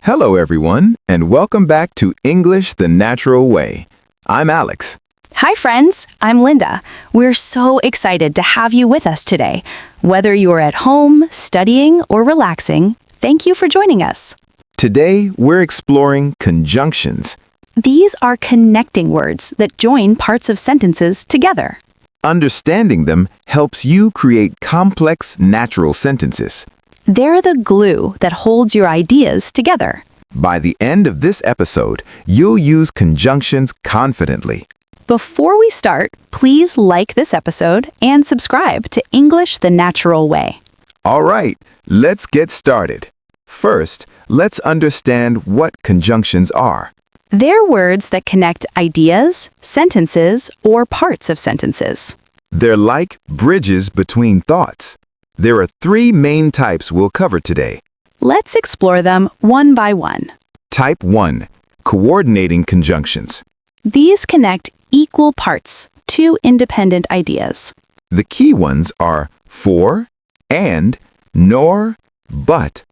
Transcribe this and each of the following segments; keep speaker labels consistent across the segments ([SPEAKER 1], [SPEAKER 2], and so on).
[SPEAKER 1] Hello, everyone, and welcome back to English the Natural Way. I'm Alex.
[SPEAKER 2] Hi, friends. I'm Linda. We're so excited to have you with us today. Whether you're at home, studying, or relaxing, thank you for joining us.
[SPEAKER 1] Today, we're exploring conjunctions.
[SPEAKER 2] These are connecting words that join parts of sentences together.
[SPEAKER 1] Understanding them helps you create complex, natural sentences.
[SPEAKER 2] They're the glue that holds your ideas together.
[SPEAKER 1] By the end of this episode, you'll use conjunctions confidently.
[SPEAKER 2] Before we start, please like this episode and subscribe to English the Natural Way.
[SPEAKER 1] All right, let's get started. First, let's understand what conjunctions are.
[SPEAKER 2] They're words that connect ideas, sentences, or parts of sentences.
[SPEAKER 1] They're like bridges between thoughts. There are three main types we'll cover today.
[SPEAKER 2] Let's explore them one by one.
[SPEAKER 1] Type 1. Coordinating conjunctions.
[SPEAKER 2] These connect equal parts, two independent ideas.
[SPEAKER 1] The key ones are for, and, nor, but,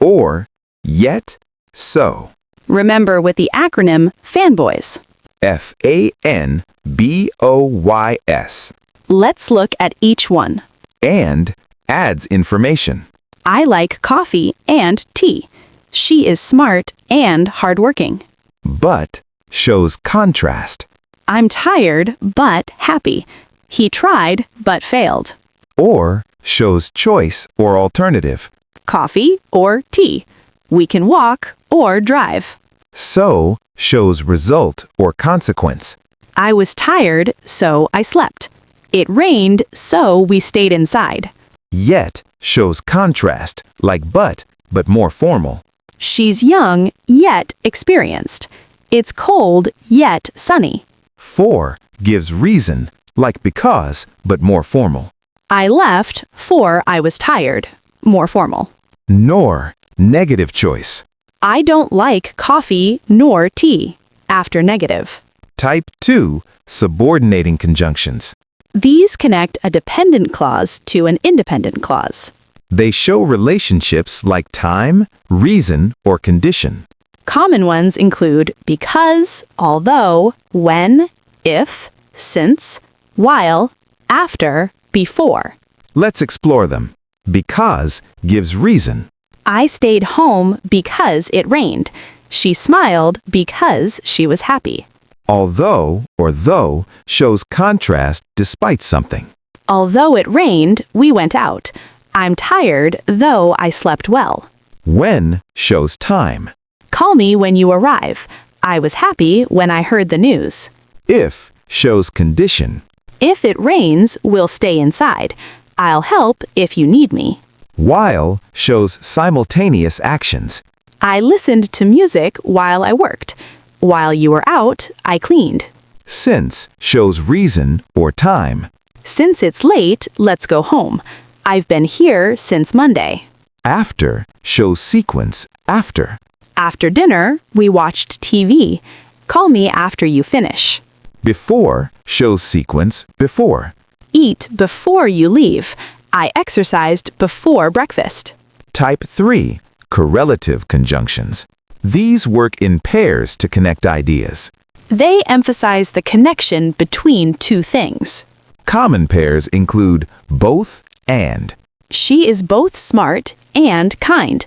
[SPEAKER 1] or, yet, so.
[SPEAKER 2] Remember with the acronym FANBOYS.
[SPEAKER 1] FANBOYS.
[SPEAKER 2] Let's look at each one.
[SPEAKER 1] And adds information.
[SPEAKER 2] I like coffee and tea. She is smart and hardworking.
[SPEAKER 1] But shows contrast.
[SPEAKER 2] I'm tired but happy. He tried but failed.
[SPEAKER 1] Or shows choice or alternative.
[SPEAKER 2] Coffee or tea. We can walk or drive.
[SPEAKER 1] So shows result or consequence.
[SPEAKER 2] I was tired, so I slept. It rained, so we stayed inside.
[SPEAKER 1] Yet shows contrast, like but more formal.
[SPEAKER 2] She's young, yet experienced. It's cold, yet sunny.
[SPEAKER 1] For gives reason, like because, but more formal.
[SPEAKER 2] I left, for I was tired. More formal.
[SPEAKER 1] Nor, negative choice.
[SPEAKER 2] I don't like coffee nor tea. After negative.
[SPEAKER 1] Type 2. Subordinating conjunctions.
[SPEAKER 2] These connect a dependent clause to an independent clause.
[SPEAKER 1] They show relationships like time, reason, or condition.
[SPEAKER 2] Common ones include because, although, when, if, since, while, after, before.
[SPEAKER 1] Let's explore them. Because gives reason.
[SPEAKER 2] I stayed home because it rained. She smiled because she was happy.
[SPEAKER 1] Although or though shows contrast despite something.
[SPEAKER 2] Although it rained, we went out. I'm tired, though I slept well.
[SPEAKER 1] When shows time.
[SPEAKER 2] Call me when you arrive. I was happy when I heard the news.
[SPEAKER 1] If shows condition.
[SPEAKER 2] If it rains, we'll stay inside. I'll help if you need me.
[SPEAKER 1] While shows simultaneous actions.
[SPEAKER 2] I listened to music while I worked. While you were out, I cleaned.
[SPEAKER 1] Since shows reason or time.
[SPEAKER 2] Since it's late, let's go home. I've been here since Monday.
[SPEAKER 1] After shows sequence after.
[SPEAKER 2] After dinner, we watched TV. Call me after you finish.
[SPEAKER 1] Before shows sequence before.
[SPEAKER 2] Eat before you leave. I exercised before breakfast.
[SPEAKER 1] Type 3. Correlative conjunctions. These work in pairs to connect ideas.
[SPEAKER 2] They emphasize the connection between two things.
[SPEAKER 1] Common pairs include both and.
[SPEAKER 2] She is both smart and kind.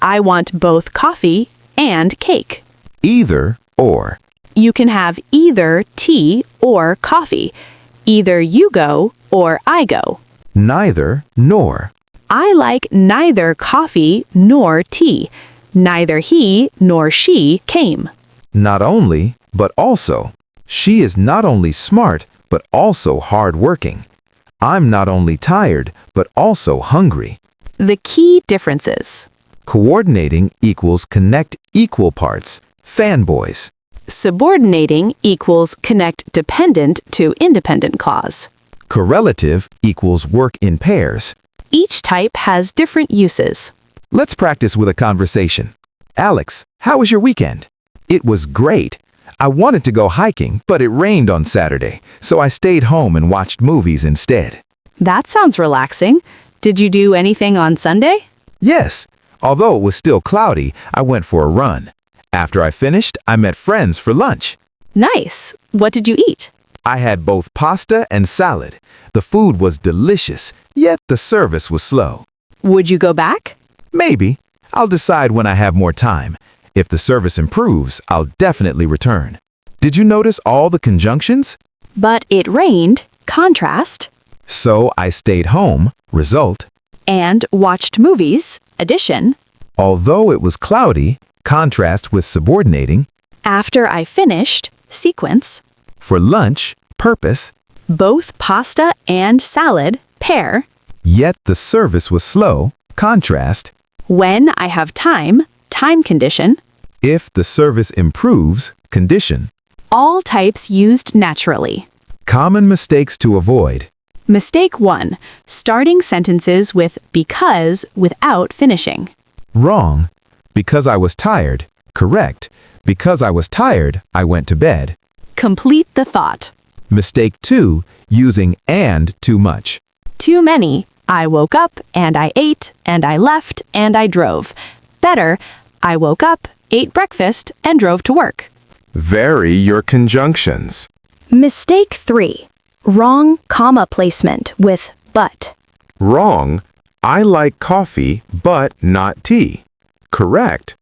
[SPEAKER 2] I want both coffee and cake.
[SPEAKER 1] Either or.
[SPEAKER 2] You can have either tea or coffee. Either you go or I go.
[SPEAKER 1] Neither nor.
[SPEAKER 2] I like neither coffee nor tea. Neither he nor she came.
[SPEAKER 1] Not only, but also. She is not only smart, but also hardworking. I'm not only tired, but also hungry.
[SPEAKER 2] The key differences.
[SPEAKER 1] Coordinating equals connect equal parts. FANBOYS.
[SPEAKER 2] Subordinating equals connect dependent to independent clause.
[SPEAKER 1] Correlative equals work in pairs.
[SPEAKER 2] Each type has different uses.
[SPEAKER 1] Let's practice with a conversation. Alex, how was your weekend? It was great. I wanted to go hiking, but it rained on Saturday, so I stayed home and watched movies instead.
[SPEAKER 2] That sounds relaxing. Did you do anything on Sunday?
[SPEAKER 1] Yes. Although it was still cloudy, I went for a run. After I finished, I met friends for lunch.
[SPEAKER 2] Nice. What did you eat?
[SPEAKER 1] I had both pasta and salad. The food was delicious, yet the service was slow.
[SPEAKER 2] Would you go back?
[SPEAKER 1] Maybe. I'll decide when I have more time. If the service improves, I'll definitely return. Did you notice all the conjunctions?
[SPEAKER 2] But it rained, contrast,
[SPEAKER 1] So I stayed home, result.
[SPEAKER 2] and watched movies, addition.
[SPEAKER 1] Although it was cloudy, contrast with subordinating.
[SPEAKER 2] After I finished, sequence.
[SPEAKER 1] For lunch, purpose.
[SPEAKER 2] Both pasta and salad, pair.
[SPEAKER 1] Yet the service was slow, contrast.
[SPEAKER 2] When I have time, time condition.
[SPEAKER 1] If the service improves, condition.
[SPEAKER 2] All types used naturally.
[SPEAKER 1] Common mistakes to avoid.
[SPEAKER 2] Mistake 1. Starting sentences with because without finishing.
[SPEAKER 1] Wrong. Because I was tired. Correct. Because I was tired, I went to bed.
[SPEAKER 2] Complete the thought.
[SPEAKER 1] Mistake 2. Using and too much.
[SPEAKER 2] Too many. I woke up and I ate and I left and I drove. Better, I woke up, ate breakfast, and drove to work.
[SPEAKER 3] Vary your conjunctions.
[SPEAKER 2] Mistake 3. Wrong comma placement with but.
[SPEAKER 3] Wrong. I like coffee, but not tea. Correct.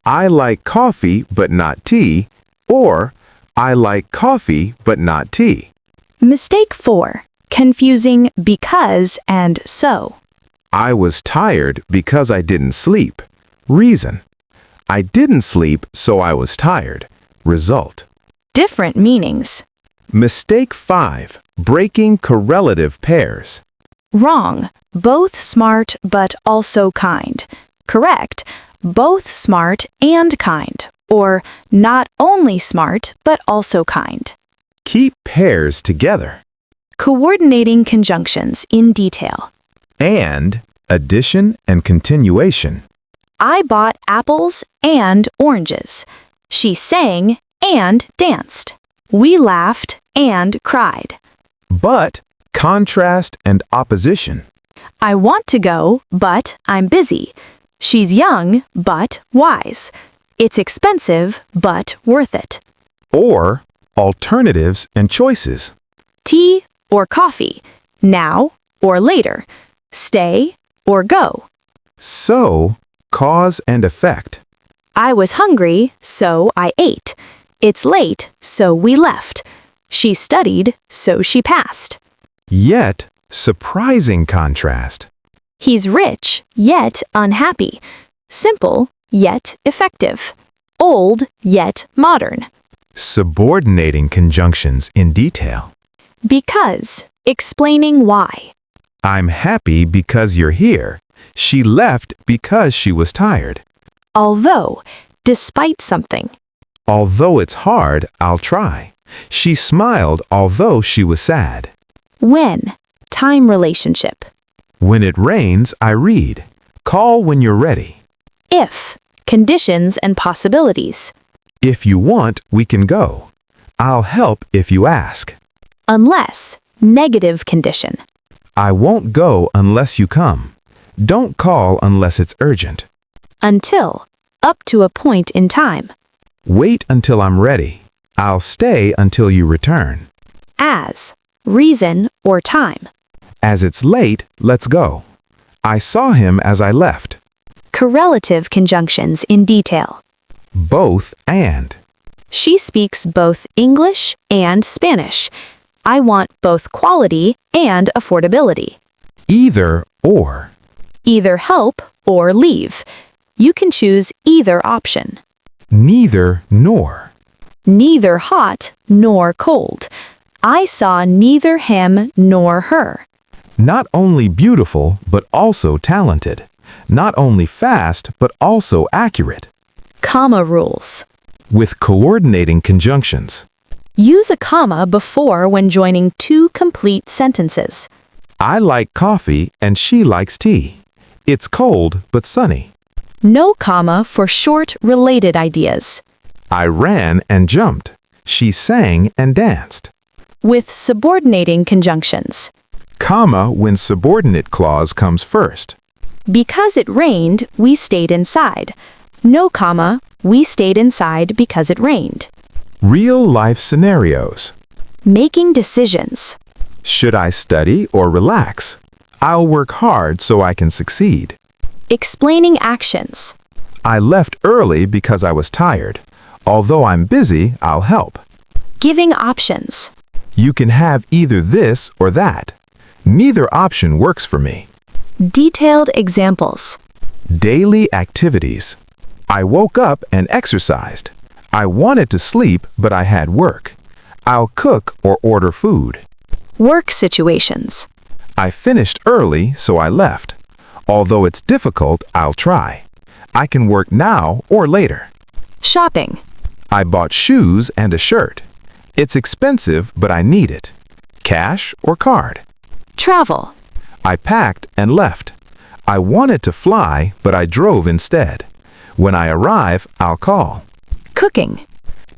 [SPEAKER 3] I like coffee, but not tea. Or, I like coffee, but not tea.
[SPEAKER 2] Mistake 4. Confusing because and so.
[SPEAKER 3] I was tired because I didn't sleep. Reason. I didn't sleep, so I was tired. Result.
[SPEAKER 2] Different meanings.
[SPEAKER 3] Mistake 5. Breaking correlative pairs.
[SPEAKER 2] Wrong. Both smart but also kind. Correct. Both smart and kind. Or not only smart but also kind.
[SPEAKER 3] Keep pairs together.
[SPEAKER 2] Coordinating conjunctions in detail.
[SPEAKER 3] And addition and continuation.
[SPEAKER 2] I bought apples and oranges. She sang and danced. We laughed and cried.
[SPEAKER 3] But contrast and opposition.
[SPEAKER 2] I want to go, but I'm busy. She's young, but wise. It's expensive, but worth it.
[SPEAKER 3] Or alternatives and choices.
[SPEAKER 2] Tea or coffee. Now or later. Stay or go.
[SPEAKER 3] So, cause and effect.
[SPEAKER 2] I was hungry, so I ate. It's late, so we left. She studied, so she passed.
[SPEAKER 3] Yet, surprising contrast.
[SPEAKER 2] He's rich, yet unhappy. Simple, yet effective. Old, yet modern.
[SPEAKER 3] Subordinating conjunctions in detail.
[SPEAKER 2] Because, explaining why.
[SPEAKER 3] I'm happy because you're here. She left because she was tired.
[SPEAKER 2] Although, despite something.
[SPEAKER 3] Although it's hard, I'll try. She smiled although she was sad.
[SPEAKER 2] When, time relationship.
[SPEAKER 3] When it rains, I read. Call when you're ready.
[SPEAKER 2] If, conditions and possibilities.
[SPEAKER 3] If you want, we can go. I'll help if you ask.
[SPEAKER 2] Unless, negative condition.
[SPEAKER 3] I won't go unless you come. Don't call unless it's urgent.
[SPEAKER 2] Until, up to a point in time.
[SPEAKER 3] Wait until I'm ready. I'll stay until you return.
[SPEAKER 2] As, reason or time.
[SPEAKER 3] As it's late, let's go. I saw him as I left.
[SPEAKER 2] Correlative conjunctions in detail.
[SPEAKER 3] Both and.
[SPEAKER 2] She speaks both English and Spanish. I want both quality and affordability.
[SPEAKER 3] Either or.
[SPEAKER 2] Either help or leave. You can choose either option.
[SPEAKER 3] Neither nor.
[SPEAKER 2] Neither hot nor cold. I saw neither him nor her.
[SPEAKER 3] Not only beautiful, but also talented. Not only fast, but also accurate.
[SPEAKER 2] Comma rules.
[SPEAKER 3] With coordinating conjunctions.
[SPEAKER 2] Use a comma before when joining two complete sentences.
[SPEAKER 3] I like coffee and she likes tea. It's cold but sunny.
[SPEAKER 2] No comma for short related ideas.
[SPEAKER 3] I ran and jumped. She sang and danced.
[SPEAKER 2] With subordinating conjunctions.
[SPEAKER 3] Comma when subordinate clause comes first.
[SPEAKER 2] Because it rained, we stayed inside. No comma, we stayed inside because it rained.
[SPEAKER 1] Real-life scenarios.
[SPEAKER 2] Making decisions.
[SPEAKER 1] Should I study or relax? I'll work hard so I can succeed.
[SPEAKER 2] Explaining actions.
[SPEAKER 1] I left early because I was tired. Although I'm busy, I'll help.
[SPEAKER 2] Giving options.
[SPEAKER 1] You can have either this or that. Neither option works for me.
[SPEAKER 2] Detailed examples.
[SPEAKER 1] Daily activities. I woke up and exercised. I wanted to sleep, but I had work. I'll cook or order food.
[SPEAKER 2] Work situations.
[SPEAKER 1] I finished early, so I left. Although it's difficult, I'll try. I can work now or later.
[SPEAKER 2] Shopping.
[SPEAKER 1] I bought shoes and a shirt. It's expensive, but I need it. Cash or card?
[SPEAKER 2] Travel.
[SPEAKER 1] I packed and left. I wanted to fly, but I drove instead. When I arrive, I'll call.
[SPEAKER 2] Cooking.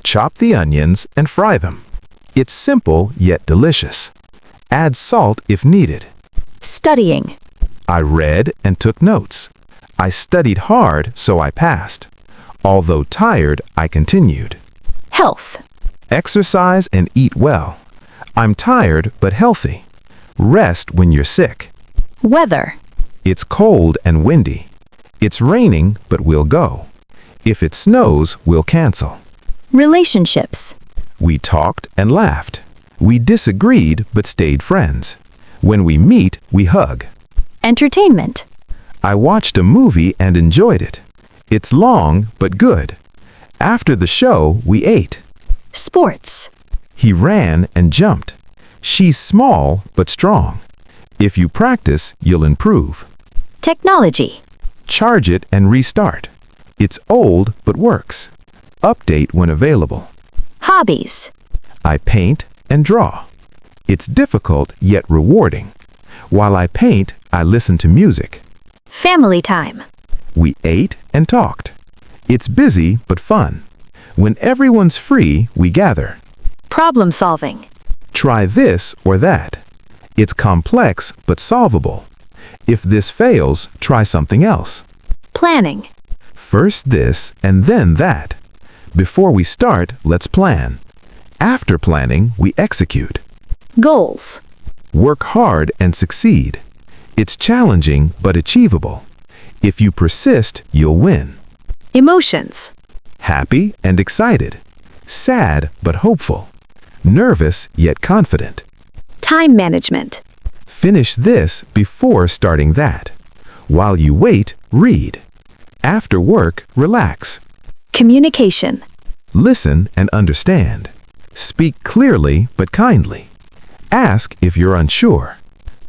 [SPEAKER 1] Chop the onions and fry them. It's simple yet delicious. Add salt if needed.
[SPEAKER 2] Studying.
[SPEAKER 1] I read and took notes. I studied hard, so I passed. Although tired, I continued.
[SPEAKER 2] Health.
[SPEAKER 1] Exercise and eat well. I'm tired but healthy. Rest when you're sick.
[SPEAKER 2] Weather.
[SPEAKER 1] It's cold and windy. It's raining, but we'll go. If it snows, we'll cancel.
[SPEAKER 2] Relationships.
[SPEAKER 1] We talked and laughed. We disagreed but stayed friends. When we meet, we hug.
[SPEAKER 2] Entertainment.
[SPEAKER 1] I watched a movie and enjoyed it. It's long but good. After the show, we ate.
[SPEAKER 2] Sports.
[SPEAKER 1] He ran and jumped. She's small but strong. If you practice, you'll improve.
[SPEAKER 2] Technology.
[SPEAKER 1] Charge it and restart. It's old but works. Update when available.
[SPEAKER 2] Hobbies.
[SPEAKER 1] I paint and draw. It's difficult yet rewarding. While I paint, I listen to music.
[SPEAKER 2] Family time.
[SPEAKER 1] We ate and talked. It's busy but fun. When everyone's free, we gather.
[SPEAKER 2] Problem solving.
[SPEAKER 1] Try this or that. It's complex but solvable. If this fails, try something else.
[SPEAKER 2] Planning.
[SPEAKER 1] First this and then that. Before we start, let's plan. After planning, we execute.
[SPEAKER 2] Goals.
[SPEAKER 1] Work hard and succeed. It's challenging but achievable. If you persist, you'll win.
[SPEAKER 2] Emotions.
[SPEAKER 1] Happy and excited. Sad but hopeful. Nervous yet confident.
[SPEAKER 2] Time management.
[SPEAKER 1] Finish this before starting that. While you wait, read. After work, relax.
[SPEAKER 2] Communication.
[SPEAKER 1] Listen and understand. Speak clearly but kindly. Ask if you're unsure.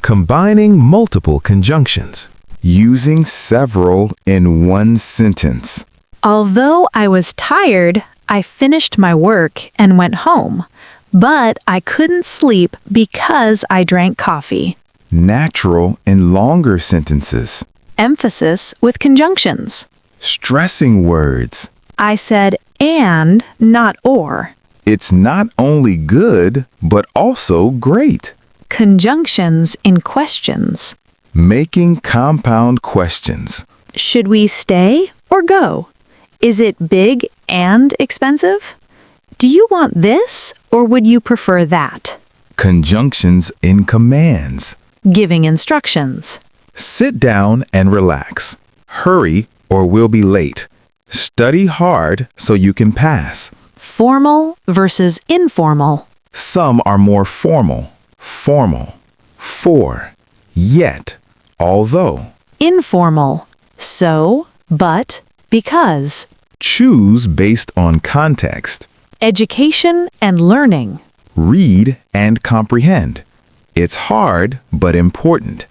[SPEAKER 1] Combining multiple conjunctions.
[SPEAKER 3] Using several in one sentence.
[SPEAKER 2] Although I was tired, I finished my work and went home. But I couldn't sleep because I drank coffee.
[SPEAKER 3] Natural in longer sentences.
[SPEAKER 2] Emphasis with conjunctions.
[SPEAKER 3] Stressing words.
[SPEAKER 2] I said and, not or.
[SPEAKER 3] It's not only good, but also great.
[SPEAKER 2] Conjunctions in questions.
[SPEAKER 3] Making compound questions.
[SPEAKER 2] Should we stay or go? Is it big and expensive? Do you want this or would you prefer that?
[SPEAKER 3] Conjunctions in commands.
[SPEAKER 2] Giving instructions.
[SPEAKER 3] Sit down and relax. Hurry or we'll be late. Study hard so you can pass.
[SPEAKER 2] Formal versus informal.
[SPEAKER 3] Some are more formal. Formal. For. Yet. Although.
[SPEAKER 2] Informal. So, but, because.
[SPEAKER 3] Choose based on context.
[SPEAKER 2] Education and learning.
[SPEAKER 3] Read and comprehend. It's hard but important.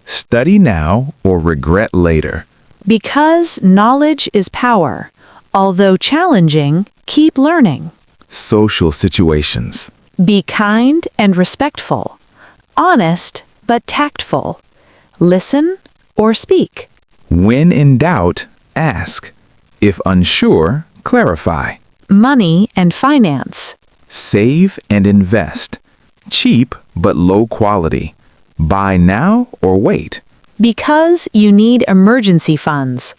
[SPEAKER 3] Study now or regret later.
[SPEAKER 2] Because knowledge is power. Although challenging, keep learning.
[SPEAKER 3] Social situations.
[SPEAKER 2] Be kind and respectful. Honest but tactful. Listen or speak.
[SPEAKER 3] When in doubt, ask. If unsure, clarify.
[SPEAKER 2] Money and finance.
[SPEAKER 3] Save and invest. Cheap but low quality. Buy now or wait.
[SPEAKER 2] Because you need emergency funds.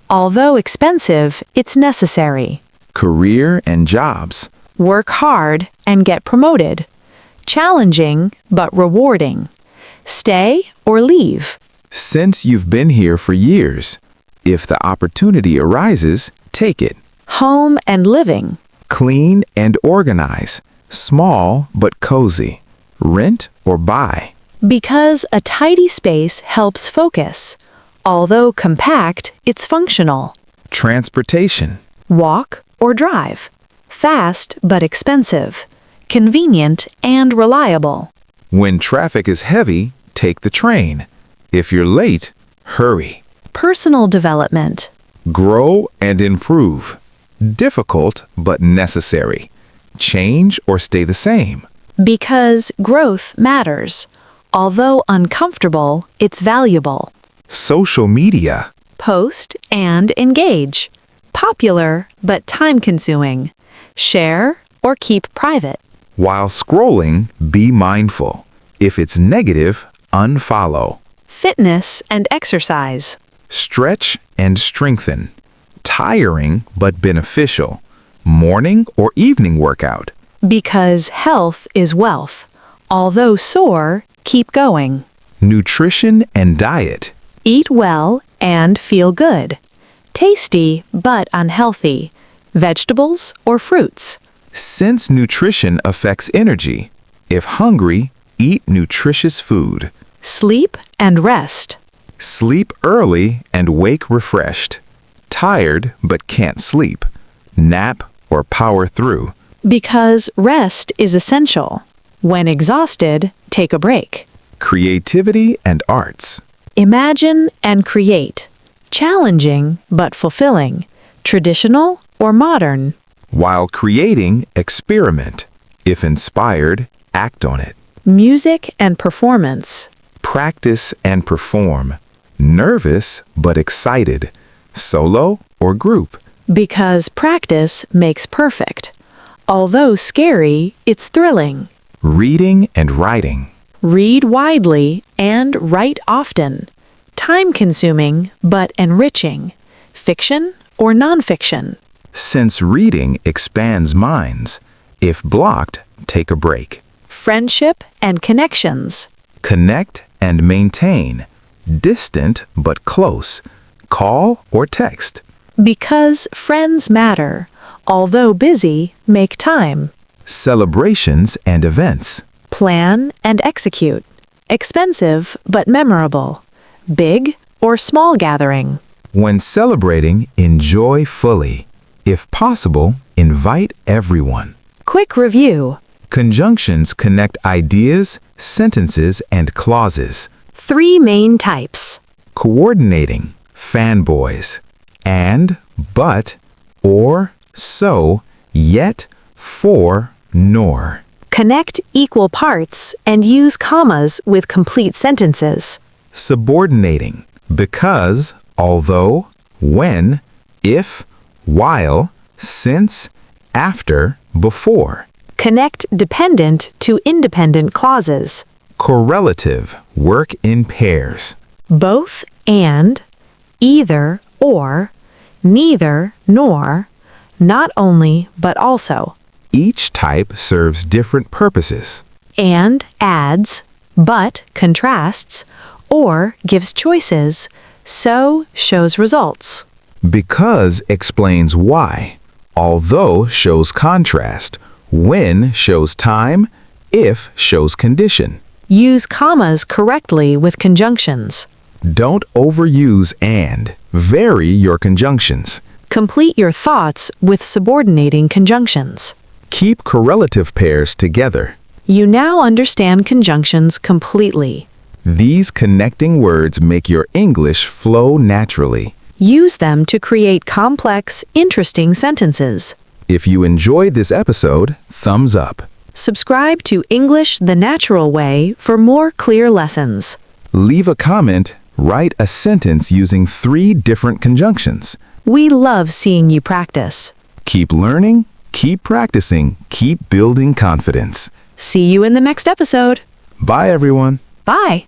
[SPEAKER 2] Although expensive, it's necessary.
[SPEAKER 1] Career and jobs.
[SPEAKER 2] Work hard and get promoted. Challenging but rewarding. Stay or leave.
[SPEAKER 1] Since you've been here for years, if the opportunity arises, take it.
[SPEAKER 2] Home and living.
[SPEAKER 1] Clean and organize. Small but cozy. Rent or buy.
[SPEAKER 2] Because a tidy space helps focus. Although compact, it's functional.
[SPEAKER 1] Transportation.
[SPEAKER 2] Walk or drive. Fast but expensive. Convenient and reliable.
[SPEAKER 1] When traffic is heavy, take the train. If you're late, hurry.
[SPEAKER 2] Personal development.
[SPEAKER 1] Grow and improve. Difficult but necessary. Change or stay the same.
[SPEAKER 2] Because growth matters. Although uncomfortable, it's valuable.
[SPEAKER 1] Social media.
[SPEAKER 2] Post and engage. Popular but time-consuming. Share or keep private.
[SPEAKER 1] While scrolling, be mindful. If it's negative, unfollow.
[SPEAKER 2] Fitness and exercise.
[SPEAKER 1] Stretch and strengthen. Tiring but beneficial. Morning or evening workout.
[SPEAKER 2] Because health is wealth. Although sore, keep going.
[SPEAKER 1] Nutrition and diet.
[SPEAKER 2] Eat well and feel good. Tasty but unhealthy. Vegetables or fruits.
[SPEAKER 1] Since nutrition affects energy, if hungry, eat nutritious food.
[SPEAKER 2] Sleep and rest.
[SPEAKER 1] Sleep early and wake refreshed. Tired but can't sleep. Nap or power through.
[SPEAKER 2] Because rest is essential. When exhausted, take a break.
[SPEAKER 1] Creativity and arts.
[SPEAKER 2] Imagine and create. Challenging but fulfilling. Traditional or modern.
[SPEAKER 1] While creating, experiment. If inspired, act on it.
[SPEAKER 2] Music and performance.
[SPEAKER 1] Practice and perform. Nervous but excited. Solo or group.
[SPEAKER 2] Because practice makes perfect. Although scary, it's thrilling.
[SPEAKER 1] Reading and writing.
[SPEAKER 2] Read widely and write often. Time-consuming but enriching. Fiction or nonfiction.
[SPEAKER 1] Since reading expands minds, if blocked, take a break.
[SPEAKER 2] Friendship and connections.
[SPEAKER 1] Connect and maintain. Distant but close. Call or text.
[SPEAKER 2] Because friends matter. Although busy, make time.
[SPEAKER 1] Celebrations and events.
[SPEAKER 2] Plan and execute. Expensive but memorable. Big or small gathering.
[SPEAKER 1] When celebrating, enjoy fully. If possible, invite everyone.
[SPEAKER 2] Quick review.
[SPEAKER 1] Conjunctions connect ideas, sentences, and clauses.
[SPEAKER 2] 3 main types.
[SPEAKER 1] Coordinating, FANBOYS. And, but, or, so, yet, for, nor.
[SPEAKER 2] Connect equal parts and use commas with complete sentences.
[SPEAKER 1] Subordinating, because, although, when, if, while, since, after, before.
[SPEAKER 2] Connect dependent to independent clauses.
[SPEAKER 1] Correlative, work in pairs.
[SPEAKER 2] Both and, either or, neither nor, not only but also.
[SPEAKER 1] Each type serves different purposes.
[SPEAKER 2] And adds, but contrasts, or gives choices, so shows results.
[SPEAKER 1] Because explains why, although shows contrast, when shows time, if shows condition.
[SPEAKER 2] Use commas correctly with conjunctions.
[SPEAKER 1] Don't overuse and. Vary your conjunctions.
[SPEAKER 2] Complete your thoughts with subordinating conjunctions.
[SPEAKER 1] Keep correlative pairs together.
[SPEAKER 2] You now understand conjunctions completely.
[SPEAKER 1] These connecting words make your English flow naturally.
[SPEAKER 2] Use them to create complex, interesting sentences.
[SPEAKER 1] If you enjoyed this episode, thumbs up.
[SPEAKER 2] Subscribe to English the Natural Way for more clear lessons.
[SPEAKER 1] Leave a comment, write a sentence using 3 different conjunctions.
[SPEAKER 2] We love seeing you practice.
[SPEAKER 1] Keep learning, keep practicing, keep building confidence.
[SPEAKER 2] See you in the next episode.
[SPEAKER 1] Bye, everyone.
[SPEAKER 2] Bye.